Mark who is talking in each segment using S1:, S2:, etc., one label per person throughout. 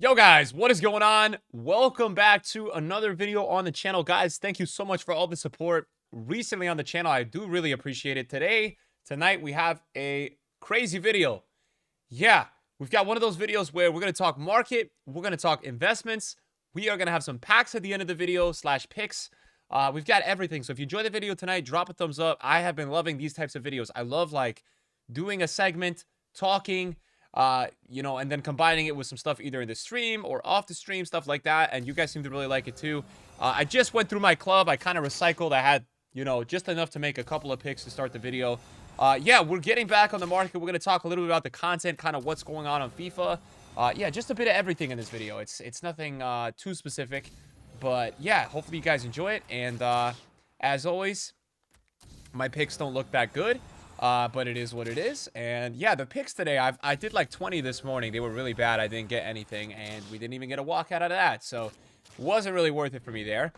S1: Yo guys, what is going on? Welcome back to another video on the channel. Guys, thank you so much for all the support recently on the channel. I do really appreciate it. Tonight, we have a crazy video. Yeah, we've got one of those videos where we're going to talk market, we're going to talk investments, we are going to have some packs at the end of the video / picks. We've got everything. So if you enjoyed the video tonight, drop a thumbs up. I have been loving these types of videos. I love like doing a segment, talking, and then combining it with some stuff either in the stream or off the stream, stuff like that. And you guys seem to really like it too. I just went through my club. I kind of recycled. I had, just enough to make a couple of picks to start the video. Yeah, we're getting back on the market. We're going to talk a little bit about the content, kind of what's going on FIFA. Yeah, just a bit of everything in this video. It's nothing too specific. But yeah, hopefully you guys enjoy it. And as always, my picks don't look that good. But it is what it is. And yeah, the picks today, I did like 20 this morning. They were really bad. I didn't get anything, and we didn't even get a walkout out of that. So it wasn't really worth it for me there.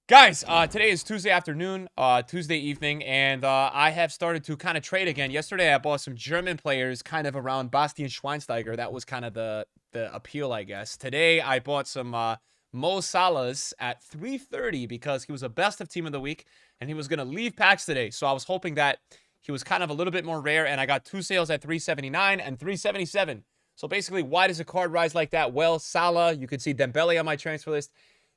S1: Guys, today is Tuesday afternoon, Tuesday evening, and I have started to kind of trade again. Yesterday, I bought some German players kind of around Bastian Schweinsteiger. That was kind of the appeal, I guess. Today, I bought some Mo Salahs at 330 because he was a best of team of the week, and he was going to leave packs today. So I was hoping that he was kind of a little bit more rare, and I got two sales at 379 and 377. So basically, why does a card rise like that? Well, Salah, you can see Dembele on my transfer list.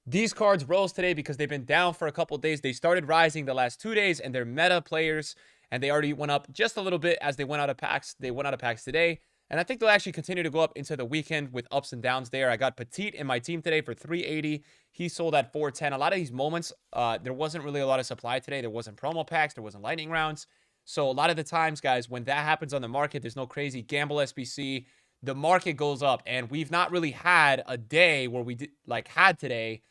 S1: These cards rose today because they've been down for a couple of days. They started rising the last 2 days, and they're meta players, and they already went up just a little bit as they went out of packs. They went out of packs today, and I think they'll actually continue to go up into the weekend with ups and downs there. I got Petit in my team today for 380. He sold at 410. A lot of these moments, there wasn't really a lot of supply today. There wasn't promo packs. There wasn't lightning rounds. So a lot of the times, guys, when that happens on the market, there's no crazy gamble SBC. The market goes up, and we've not really had a day where we did had today,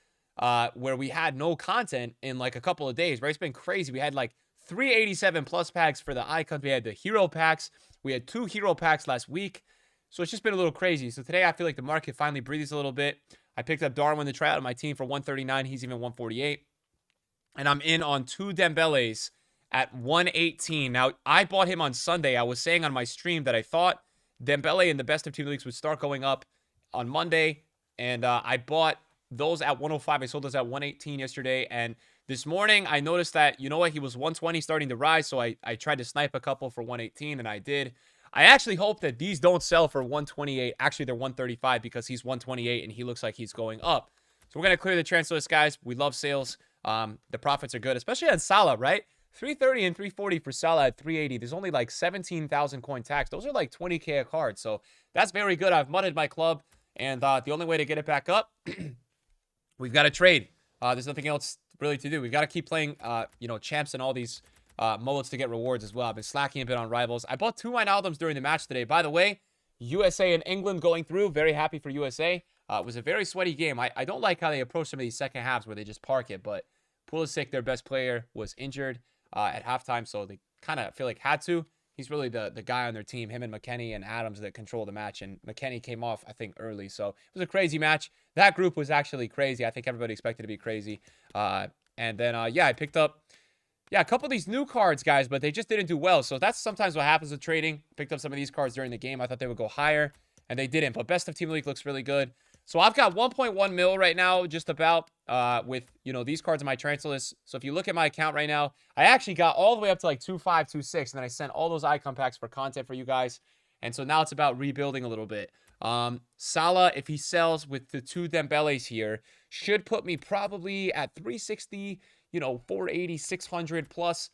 S1: where we had no content in like a couple of days, right? It's been crazy. We had like 387 plus packs for the icons. We had the hero packs. We had 2 hero packs last week. So it's just been a little crazy. So today I feel like the market finally breathes a little bit. I picked up Darwin to try out on my team for 139. He's even 148. And I'm in on 2 Dembeles at 118. Now, I bought him on Sunday. I was saying on my stream that I thought Dembele in the best of team leagues would start going up on Monday. And I bought those at 105. I sold those at 118 yesterday. And this morning, I noticed that, you know what, he was 120 starting to rise. So I tried to snipe a couple for 118, and I did. I actually hope that these don't sell for 128. Actually, they're 135 because he's 128 and he looks like he's going up. So we're going to clear the transfer list, guys. We love sales. The profits are good, especially on Salah, right? 330 and 340 for Salah at 380. There's only like 17,000 coin tax. Those are like 20K a card. So that's very good. I've mudded my club. And the only way to get it back up, we've got to trade. There's nothing else really to do. We've got to keep playing, champs and all these modes to get rewards as well. I've been slacking a bit on rivals. I bought 2 Wijnaldums during the match today. By the way, USA and England going through. Very happy for USA. It was a very sweaty game. I don't like how they approach some of these second halves where they just park it. But Pulisic, their best player, was injured at halftime, so they kind of feel like had to. He's really the guy on their team, him and McKennie and Adams, that control the match. And McKennie came off, I think, early. So it was a crazy match. That group was actually crazy. I think everybody expected to be crazy. I picked up, a couple of these new cards, guys, but they just didn't do well. So that's sometimes what happens with trading. Picked up some of these cards during the game. I thought they would go higher, and they didn't. But best of team league looks really good. So I've got 1.1 mil right now, just about, with, these cards in my transfer list. So if you look at my account right now, I actually got all the way up to like 2.5, 2.6, and then I sent all those icon packs for content for you guys. And so now it's about rebuilding a little bit. Salah, if he sells with the 2 Dembeles here, should put me probably at 360, 480, 600 plus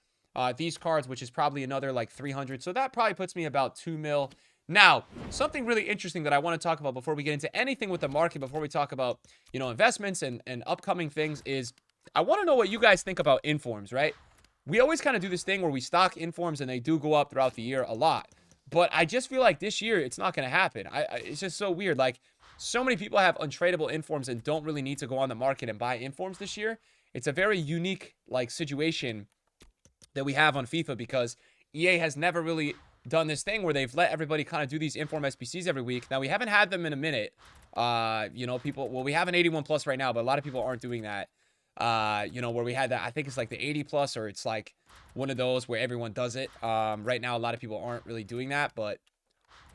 S1: these cards, which is probably another like 300. So that probably puts me about 2 mil. Now, something really interesting that I want to talk about before we get into anything with the market, before we talk about, investments and upcoming things, is I want to know what you guys think about informs, right? We always kind of do this thing where we stock informs and they do go up throughout the year a lot. But I just feel like this year it's not going to happen. It's just so weird. Like, so many people have untradeable informs and don't really need to go on the market and buy informs this year. It's a very unique, situation that we have on FIFA because EA has never really done this thing where they've let everybody kind of do these inform SBCs every week. Now, we haven't had them in a minute. We have an 81 plus right now, but a lot of people aren't doing that. Where we had that, I think it's like the 80 plus, or it's like one of those where everyone does it. Right now, a lot of people aren't really doing that, but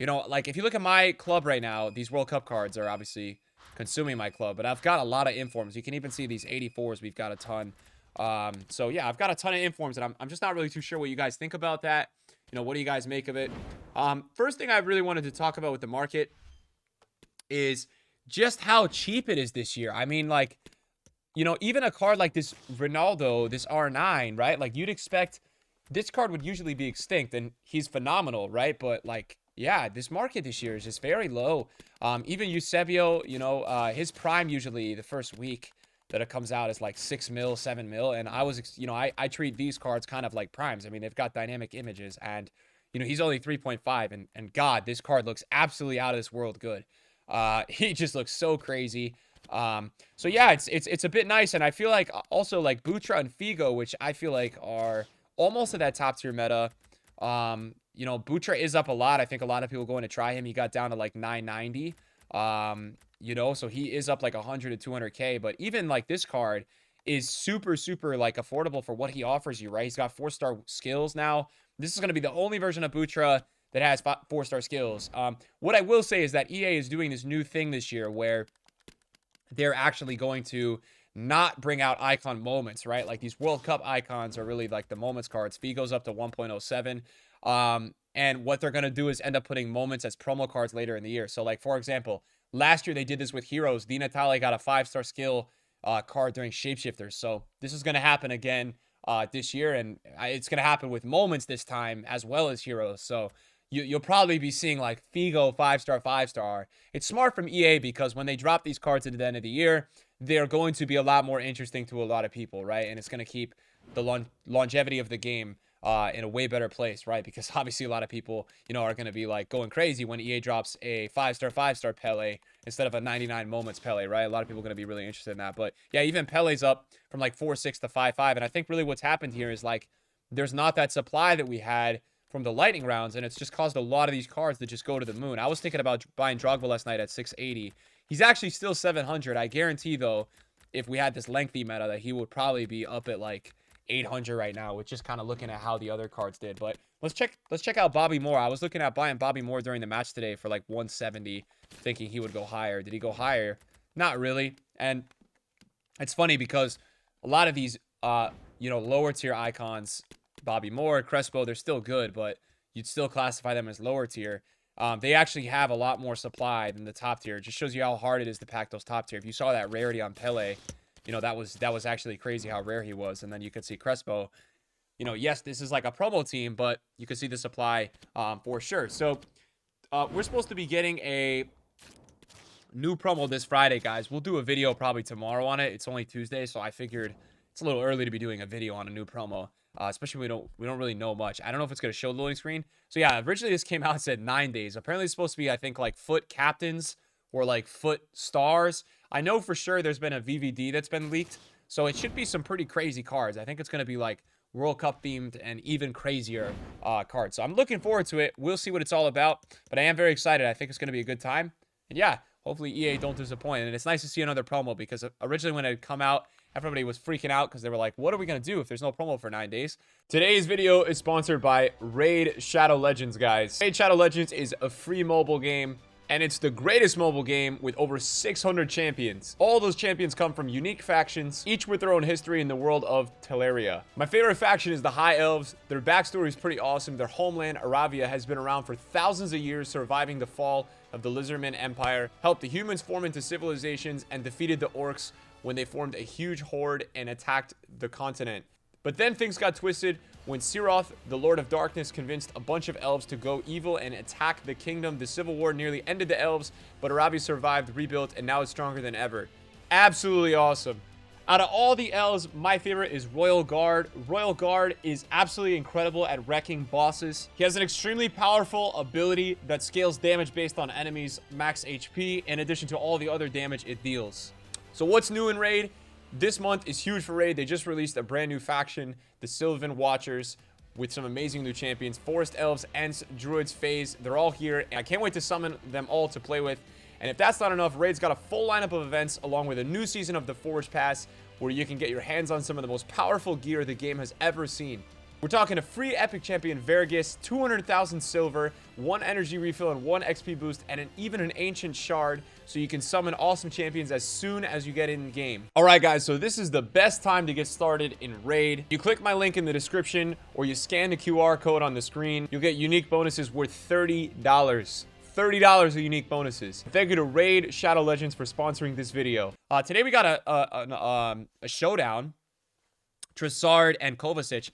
S1: You know, like if you look at my club right now, these World Cup cards are obviously consuming my club, but I've got a lot of informs. You can even see these 84s. We've got a ton. So yeah, I've got a ton of informs, and I'm just not really too sure what you guys think about that. You know, what do you guys make of it? First thing I really wanted to talk about with the market is just how cheap it is this year. I mean, like, you know, even a card like this Ronaldo, this R9, right? Like, you'd expect this card would usually be extinct, and he's phenomenal, right? But, like, yeah, this market this year is just very low. Even Eusebio, you know, his prime usually the first week that it comes out is like 6 mil, 7 mil. And I was, you know, I treat these cards kind of like primes. I mean, they've got dynamic images, and, you know, he's only 3.5. And God, this card looks absolutely out of this world good. He just looks so crazy. So yeah, it's a bit nice. And I feel like also like Butra and Figo, which I feel like are almost at that top tier meta. You know, Butra is up a lot. I think a lot of people going to try him. He got down to like 990. You know, so he is up like 100 to 200K. But even like this card is super, super like affordable for what he offers you, right? He's got 4-star skills now. This is going to be the only version of Butra that has 4-star skills. What I will say is that EA is doing this new thing this year where they're actually going to not bring out icon moments, right? Like these World Cup icons are really like the moments cards. Figo's up to 1.07. And what they're going to do is end up putting moments as promo cards later in the year. So like, for example, last year they did this with Heroes. Di Natale got a 5-star skill card during Shapeshifters. So this is going to happen again this year. And it's going to happen with moments this time as well as Heroes. So you'll probably be seeing like Figo 5-star, 5-star. It's smart from EA because when they drop these cards at the end of the year, they're going to be a lot more interesting to a lot of people, right? And it's going to keep the longevity of the game in a way better place, right? Because obviously a lot of people, you know, are going to be like going crazy when EA drops a 5-star Pele instead of a 99 moments Pele, right? A lot of people are going to be really interested in that. But yeah, even Pele's up from like 4.6 to 5.5. And I think really what's happened here is like there's not that supply that we had from the lightning rounds, and it's just caused a lot of these cards to just go to the moon. I was thinking about buying Drogba last night at 680. He's actually still 700. I guarantee, though, if we had this lengthy meta, that he would probably be up at like 800 right now, with just kind of looking at how the other cards did. But let's check out Bobby Moore. I was looking at buying Bobby Moore during the match today for like 170, thinking he would go higher. Did he go higher? Not really. And it's funny because a lot of these, you know, lower tier icons, Bobby Moore, Crespo, they're still good, but you'd still classify them as lower tier. They actually have a lot more supply than the top tier. It just shows you how hard it is to pack those top tier. If you saw that rarity on Pele, you know, that was actually crazy how rare he was. And then you could see Crespo. You know, yes, this is like a promo team, but you can see the supply for sure. So we're supposed to be getting a new promo this Friday, guys. We'll do a video probably tomorrow on it. It's only Tuesday, so I figured it's a little early to be doing a video on a new promo. Especially we don't really know much. I don't know if it's going to show the loading screen. So yeah, originally this came out and said 9 days. Apparently it's supposed to be, I think, like foot captains or like foot stars. I know for sure there's been a VVD that's been leaked. So it should be some pretty crazy cards. I think it's going to be like World Cup themed and even crazier cards. So I'm looking forward to it. We'll see what it's all about. But I am very excited. I think it's going to be a good time. And yeah, hopefully EA don't disappoint. And it's nice to see another promo because originally when it had come out, everybody was freaking out because they were like, what are we going to do if there's no promo for 9 days? Today's video is sponsored by Raid Shadow Legends, guys. Raid Shadow Legends is a free mobile game, and it's the greatest mobile game with over 600 champions. All those champions come from unique factions, each with their own history in the world of Teleria. My favorite faction is the High Elves. Their backstory is pretty awesome. Their homeland, Aravia, has been around for thousands of years, surviving the fall of the Lizardman Empire, helped the humans form into civilizations, and defeated the orcs when they formed a huge horde and attacked the continent. But then things got twisted when Siroth, the Lord of Darkness, convinced a bunch of elves to go evil and attack the kingdom. The civil war nearly ended the elves, but Aravia survived, rebuilt, and now is stronger than ever. Absolutely awesome. Out of all the elves, my favorite is Royal Guard. Royal Guard is absolutely incredible at wrecking bosses. He has an extremely powerful ability that scales damage based on enemies' max HP, in addition to all the other damage it deals. So what's new in Raid? This month is huge for Raid. They just released a brand new faction, the Sylvan Watchers, with some amazing new champions. Forest Elves, Ents, Druids, Fays, they're all here. And I can't wait to summon them all to play with. And if that's not enough, Raid's got a full lineup of events along with a new season of the Forge Pass where you can get your hands on some of the most powerful gear the game has ever seen. We're talking a free epic champion Vergus, 200,000 silver, 1 energy refill and 1 XP boost, and even an ancient shard, so you can summon awesome champions as soon as you get in game. All right, guys, so this is the best time to get started in Raid. You click my link in the description, or you scan the QR code on the screen. You'll get unique bonuses worth $30. $30 of unique bonuses. Thank you to Raid Shadow Legends for sponsoring this video. Today we got a showdown, Trossard and Kovacic.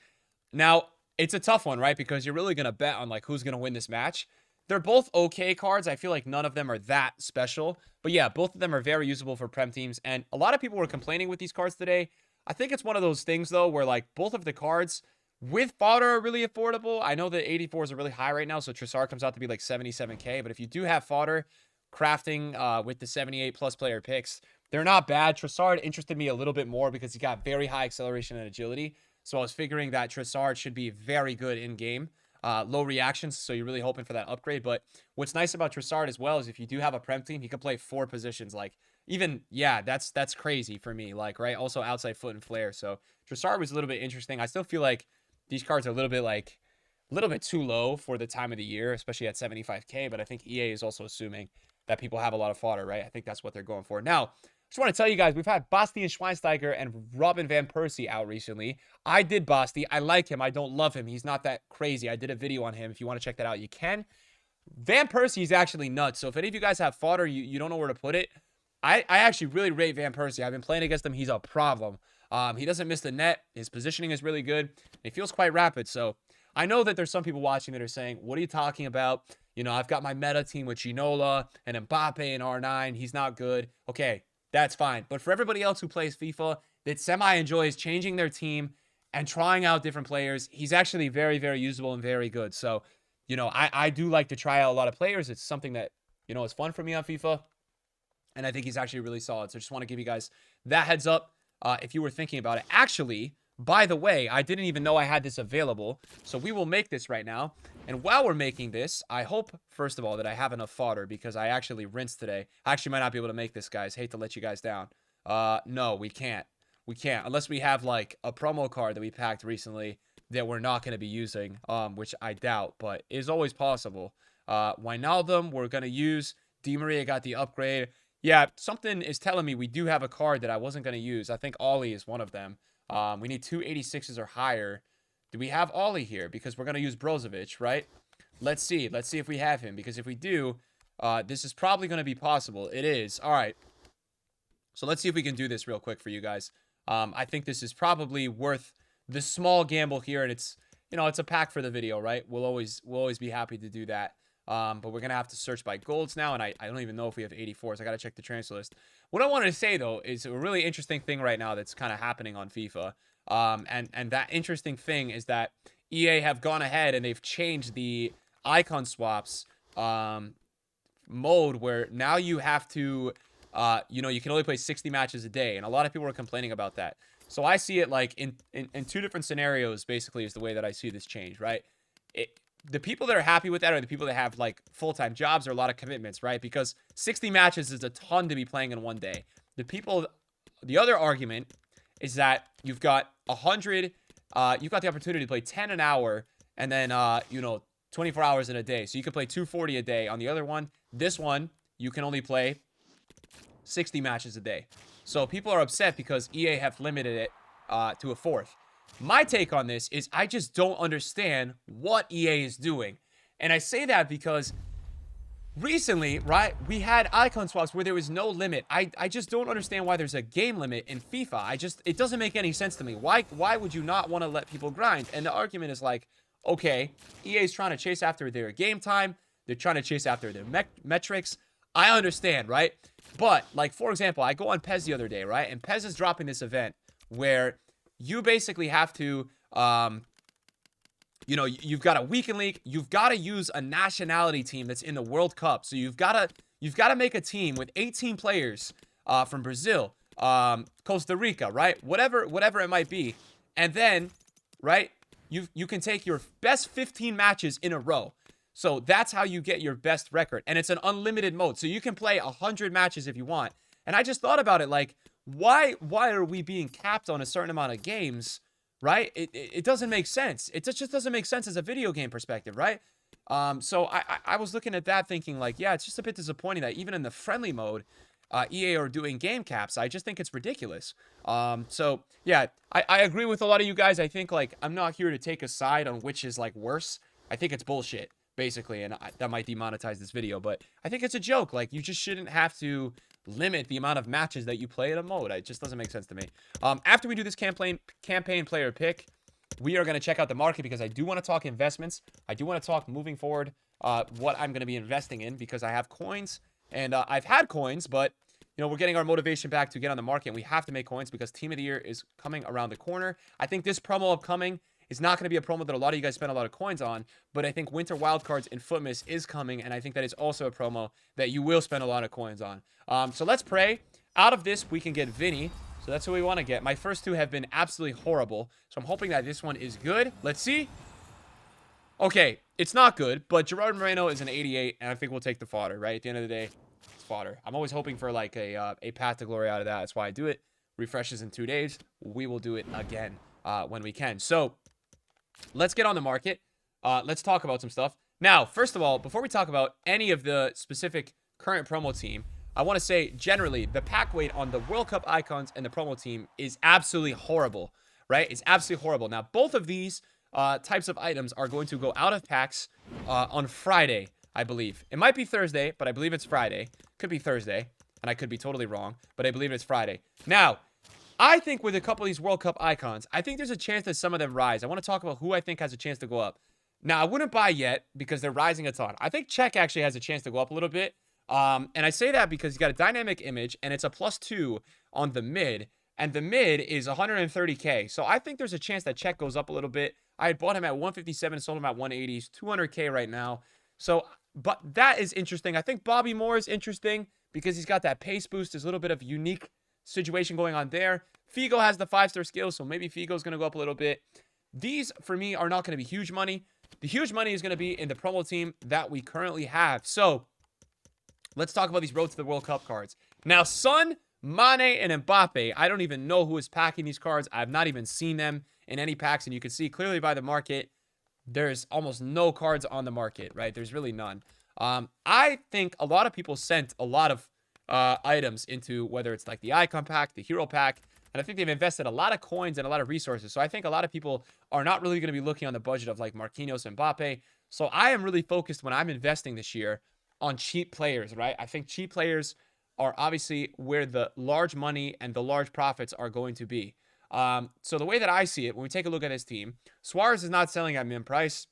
S1: Now, it's a tough one, right? Because you're really going to bet on, like, who's going to win this match. They're both okay cards. I feel like none of them are that special. But yeah, both of them are very usable for Prem teams. And a lot of people were complaining with these cards today. I think it's one of those things, though, where, like, both of the cards with fodder are really affordable. I know that 84s are really high right now, so Trossard comes out to be, like, 77k. But if you do have fodder, crafting with the 78-plus player picks, they're not bad. Trossard interested me a little bit more because he got very high acceleration and agility. So I was figuring that Trossard should be very good in game. Low reactions, so you're really hoping for that upgrade. But what's nice about Trossard as well is if you do have a Prem team, he can play 4 positions. Like, even, yeah, that's crazy for me. Like, right? Also outside foot and flare. So Trossard was a little bit interesting. I still feel like these cards are a little bit too low for the time of the year, especially at 75k. But I think EA is also assuming that people have a lot of fodder, right? I think that's what they're going for. Now, just want to tell you guys, we've had Bastian Schweinsteiger and Robin Van Persie out recently. I did Basti. I like him. I don't love him. He's not that crazy. I did a video on him. If you want to check that out, you can. Van Persie is actually nuts. So if any of you guys have fodder, you don't know where to put it, I actually really rate Van Persie. I've been playing against him. He's a problem. He doesn't miss the net. His positioning is really good. He feels quite rapid. So I know that there's some people watching that are saying, what are you talking about? You know, I've got my meta team with Ginola and Mbappe and R9. He's not good. Okay. That's fine. But for everybody else who plays FIFA that semi-enjoys changing their team and trying out different players, he's actually very, very usable and very good. So, you know, I do like to try out a lot of players. It's something that, you know, is fun for me on FIFA. And I think he's actually really solid. So I just want to give you guys that heads up if you were thinking about it. Actually, by the way, I didn't even know I had this available. So we will make this right now. And while we're making this, I hope, first of all, that I have enough fodder because I actually rinsed today. I actually might not be able to make this, guys. Hate to let you guys down. No, we can't. We can't. Unless we have, like, a promo card that we packed recently that we're not going to be using, which I doubt, but is always possible. Wijnaldum, we're going to use. Di Maria got the upgrade. Yeah, something is telling me we do have a card that I wasn't going to use. I think Ollie is one of them. We need 286s or higher. Do we have Ollie here? Because we're going to use Brozovic, right? Let's see. Let's see if we have him. Because if we do, this is probably going to be possible. It is. All right. So let's see if we can do this real quick for you guys. I think this is probably worth the small gamble here. And it's, you know, it's a pack for the video, right? We'll always be happy to do that. But we're going to have to search by golds now. And I don't even know if we have 84s. I got to check the transfer list. What I wanted to say, though, is a really interesting thing right now that's kind of happening on FIFA. And that interesting thing is that EA have gone ahead and they've changed the icon swaps mode where now you have to, you know, you can only play 60 matches a day. And a lot of people are complaining about that. So I see it like in 2 different scenarios, basically, is the way that I see this change, right? The people that are happy with that are the people that have, like, full-time jobs or a lot of commitments, right? Because 60 matches is a ton to be playing in one day. The other argument is that you've got 100, you've got the opportunity to play 10 an hour and then, you know, 24 hours in a day. So you can play 240 a day. On the other one, this one, you can only play 60 matches a day. So people are upset because EA have limited it to a 4th. My take on this is I just don't understand what EA is doing. And I say that because recently, right, we had icon swaps where there was no limit. I just don't understand why there's a game limit in FIFA. It doesn't make any sense to me. Why would you not want to let people grind? And the argument is like, okay, EA is trying to chase after their game time. They're trying to chase after their metrics. I understand, right? But, like, for example, I go on Pez the other day, right? And Pez is dropping this event where you basically have to, you know, you've got a weekend league. You've got to use a nationality team that's in the World Cup. So you've got to make a team with 18 players from Brazil, Costa Rica, right? Whatever it might be. And then, right, you can take your best 15 matches in a row. So that's how you get your best record. And it's an unlimited mode. So you can play 100 matches if you want. And I just thought about it like, why are we being capped on a certain amount of games, right? It doesn't make sense. It just doesn't make sense as a video game perspective, right? So I was looking at that thinking like, yeah, it's just a bit disappointing that even in the friendly mode, EA are doing game caps. I just think it's ridiculous. So yeah, I agree with a lot of you guys. I think like I'm not here to take a side on which is like worse. I think it's bullshit basically, and that might demonetize this video, but I think it's a joke. Like you just shouldn't have to limit the amount of matches that you play in a mode. It just doesn't make sense to me. After we do this campaign player pick, we are going to check out the market because I do want to talk investments. I do want to talk moving forward what I'm going to be investing in because I have coins and I've had coins, but you know, we're getting our motivation back to get on the market. And we have to make coins because Team of the Year is coming around the corner. I think this promo upcoming is not going to be a promo that a lot of you guys spend a lot of coins on, but I think Winter Wildcards in Footmiss is coming, and I think that is also a promo that you will spend a lot of coins on. So let's pray. Out of this, we can get Vinny. So that's who we want to get. My first two have been absolutely horrible, so I'm hoping that this one is good. Let's see. Okay, it's not good, but Gerard Moreno is an 88, and I think we'll take the fodder, right? At the end of the day, it's fodder. I'm always hoping for like a path to glory out of that. That's why I do it. Refreshes in 2 days. We will do it again when we can. So let's get on the market. Let's talk about some stuff. Now, first of all, before we talk about any of the specific current promo team, I want to say generally the pack weight on the World Cup icons and the promo team is absolutely horrible, right? It's absolutely horrible. Now, both of these types of items are going to go out of packs on Friday, I believe. It might be Thursday, but I believe it's Friday. Could be Thursday, and I could be totally wrong, but I believe it's Friday. Now, I think with a couple of these World Cup icons, I think there's a chance that some of them rise. I want to talk about who I think has a chance to go up. Now, I wouldn't buy yet because they're rising a ton. I think Czech actually has a chance to go up a little bit. And I say that because he's got a dynamic image, and it's a +2 on the mid. And the mid is 130K. So I think there's a chance that Czech goes up a little bit. I had bought him at 157, sold him at 180. He's 200K right now. So, but that is interesting. I think Bobby Moore is interesting because he's got that pace boost. There's a little bit of unique situation going on there. Figo has the 5-star skill, so maybe Figo's going to go up a little bit. These, for me, are not going to be huge money. The huge money is going to be in the promo team that we currently have. So, let's talk about these Road to the World Cup cards. Now, Son, Mane, and Mbappe, I don't even know who is packing these cards. I've not even seen them in any packs, and you can see clearly by the market, there's almost no cards on the market, right? There's really none. I think a lot of people sent a lot of items into whether it's like the icon pack, the hero pack, and I think they've invested a lot of coins and a lot of resources. So I think a lot of people are not really going to be looking on the budget of like Marquinhos and Mbappe. So I am really focused when I'm investing this year on cheap players, right? I think cheap players are obviously where the large money and the large profits are going to be. So the way that I see it, when we take a look at his team, Suarez is not selling at min price.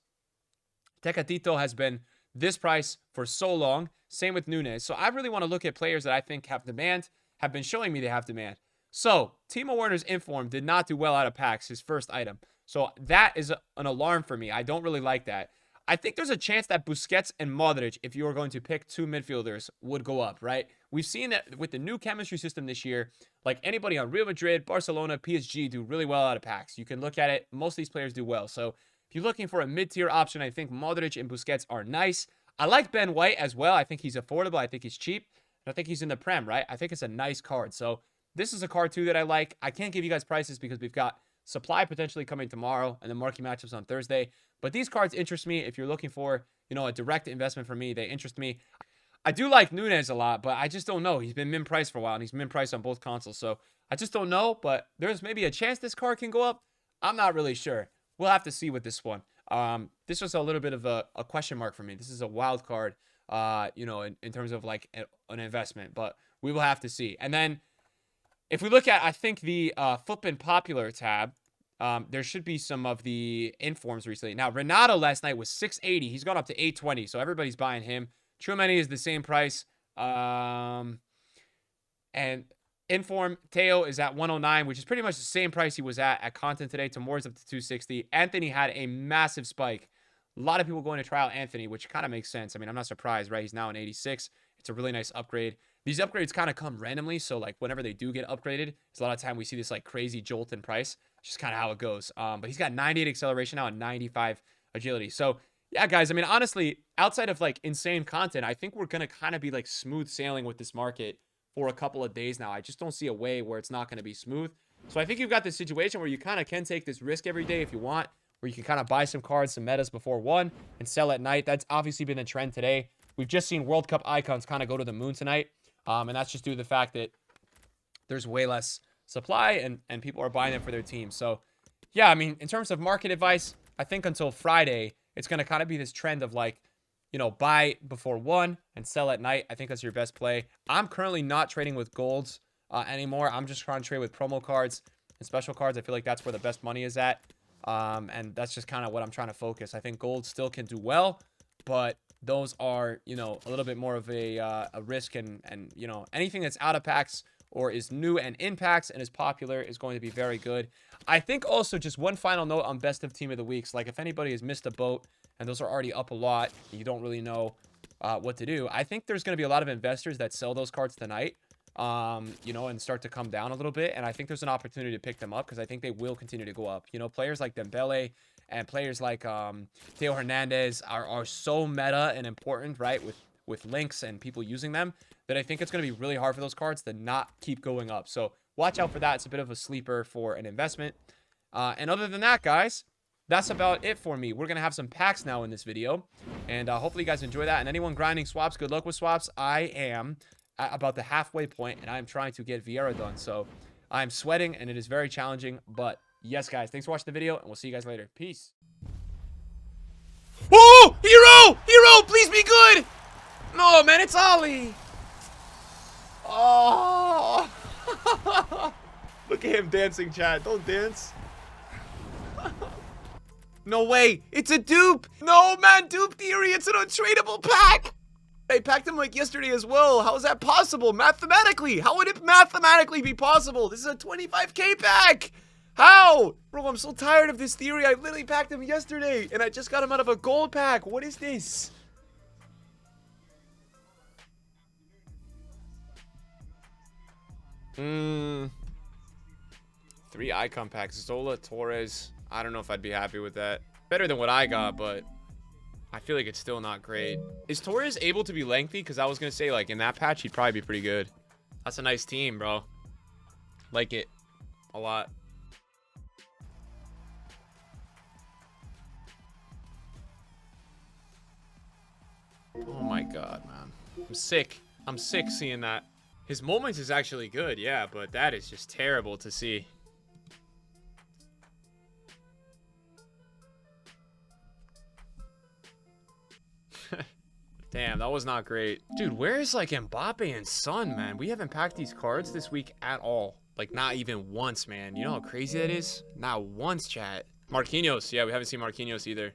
S1: Tecatito has been this price for so long. Same with Nunes. So I really want to look at players that I think have demand, have been showing me they have demand. So Timo Werner's Inform did not do well out of packs, his first item. So that is an alarm for me. I don't really like that. I think there's a chance that Busquets and Modric, if you were going to pick two midfielders, would go up, right? We've seen that with the new chemistry system this year, like anybody on Real Madrid, Barcelona, PSG do really well out of packs. You can look at it. Most of these players do well. So if you're looking for a mid-tier option, I think Modric and Busquets are nice. I like Ben White as well. I think he's affordable. I think he's cheap. And I think he's in the Prem, right? I think it's a nice card. So this is a card, too, that I like. I can't give you guys prices because we've got supply potentially coming tomorrow and the marquee matchups on Thursday. But these cards interest me. If you're looking for, you know, a direct investment for me, they interest me. I do like Nunes a lot, but I just don't know. He's been min-priced for a while, and he's min-priced on both consoles. So I just don't know, but there's maybe a chance this card can go up. I'm not really sure. We'll have to see with this one. This was a little bit of a question mark for me. This is a wild card, you know, in terms of like an investment, but we will have to see. And then if we look at, I think the Footbin Popular tab, there should be some of the informs recently. Now, Renato last night was 680. He's gone up to 820, so everybody's buying him. Tchouameni is the same price. And Inform Teo is at 109, which is pretty much the same price he was at Content today. Tomorrow's up to 260. Anthony had a massive spike. A lot of people going to trial Anthony, which kind of makes sense. I mean, I'm not surprised, right? He's now an 86. It's a really nice upgrade. These upgrades kind of come randomly, so like whenever they do get upgraded, it's a lot of time we see this like crazy jolt in price. It's just kind of how it goes. But he's got 98 acceleration now and 95 agility. So yeah, guys, I mean, honestly, outside of like insane content, I think we're going to kind of be like smooth sailing with this market for a couple of days now. I just don't see a way where it's not going to be smooth. So I think you've got this situation where you kind of can take this risk every day if you want, where you can kind of buy some cards, some metas before 1 and sell at night. That's obviously been the trend today. We've just seen World Cup icons kind of go to the moon tonight. And that's just due to the fact that there's way less supply and people are buying them for their team. So yeah, I mean, in terms of market advice, I think until Friday, it's going to kind of be this trend of like, you know, buy before 1 and sell at night. I think that's your best play. I'm currently not trading with golds anymore. I'm just trying to trade with promo cards and special cards. I feel like that's where the best money is at. And that's just kind of what I'm trying to focus. I think gold still can do well, but those are, you know, a little bit more of a risk, and you know, anything that's out of packs or is new and in packs and is popular is going to be very good. I think also just one final note on best of team of the weeks. Like if anybody has missed a boat and those are already up a lot, and you don't really know what to do, I think there's going to be a lot of investors that sell those cards tonight, you know, and start to come down a little bit. And I think there's an opportunity to pick them up because I think they will continue to go up. You know, players like Dembele and players like Theo Hernandez are so meta and important, right, with links and people using them, that I think it's going to be really hard for those cards to not keep going up. So watch out for that. It's a bit of a sleeper for an investment. And other than that, guys, that's about it for me. We're going to have some packs now in this video, and hopefully you guys enjoy that. And anyone grinding swaps, good luck with swaps. I am at about the halfway point, and I'm trying to get Vieira done. So I'm sweating, and it is very challenging. But yes, guys, thanks for watching the video, and we'll see you guys later. Peace. Oh, hero! Hero, please be good! No, man, it's Ollie. Oh. Look at him dancing, chat. Don't dance. No way. It's a dupe. No, man, dupe theory. It's an untradeable pack. I packed him like yesterday as well. How is that possible? Mathematically. How would it mathematically be possible? This is a 25K pack. How? Bro, I'm so tired of this theory. I literally packed him yesterday, and I just got him out of a gold pack. What is this? Three icon packs. Zola, Torres. I don't know if I'd be happy with that. Better than what I got, but I feel like it's still not great. Is Torres able to be lengthy? Because I was going to say, like, in that patch, he'd probably be pretty good. That's a nice team, bro. Like it a lot. Oh my god, man. I'm sick. I'm sick seeing that. His moments is actually good, yeah, but that is just terrible to see. Damn, that was not great. Dude, where is like Mbappe and Son, man? We haven't packed these cards this week at all. Like, not even once, man. You know how crazy that is? Not once, chat. Marquinhos. Yeah, we haven't seen Marquinhos either.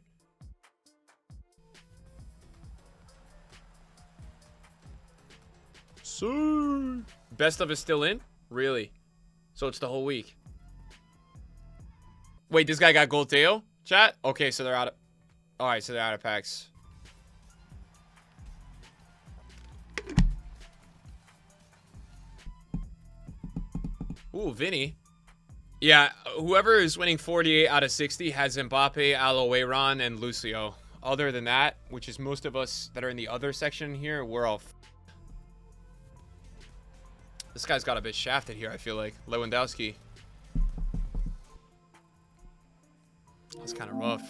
S1: So, best of is still in? Really? So it's the whole week. Wait, this guy got gold tail? Chat? Okay, so they're out of... Alright, so they're out of packs. Ooh, Vinny. Yeah, whoever is winning 48 out of 60 has Mbappe, Aloeron, and Lucio. Other than that, which is most of us that are in the other section here, we're all... This guy's got a bit shafted here, I feel like. Lewandowski. That's kind of rough.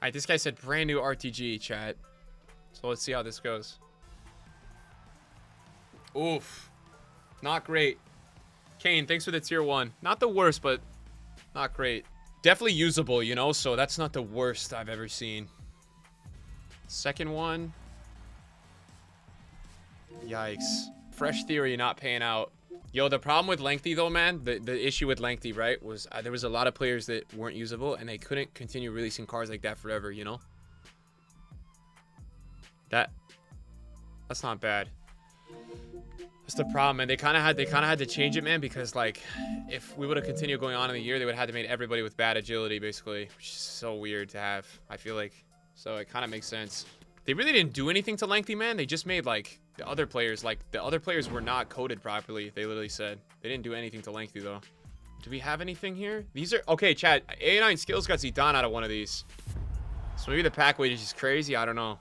S1: Alright, this guy said brand new RTG, chat. So let's see how this goes. Oof. Not great. Kane, thanks for the tier 1. Not the worst, but not great. Definitely usable, you know, so that's not the worst I've ever seen. Second one. Yikes. Fresh theory not paying out. Yo, the problem with lengthy though, man, the issue with lengthy, right, was there was a lot of players that weren't usable and they couldn't continue releasing cards like that forever, you know? That's not bad. That's the problem, man. They kind of had to change it, man, because like if we would have continued going on in the year, they would have had to make everybody with bad agility basically, which is so weird to have, I feel like. So it kind of makes sense. They really didn't do anything to lengthy, man. They just made like the other players were not coded properly. They literally said they didn't do anything to lengthy though. Do we have anything here? These are okay, chat. A9 skills got Zidane out of one of these, so maybe the pack weight is just crazy. I don't know.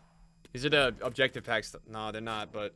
S1: These are the objective packs. No, they're not, but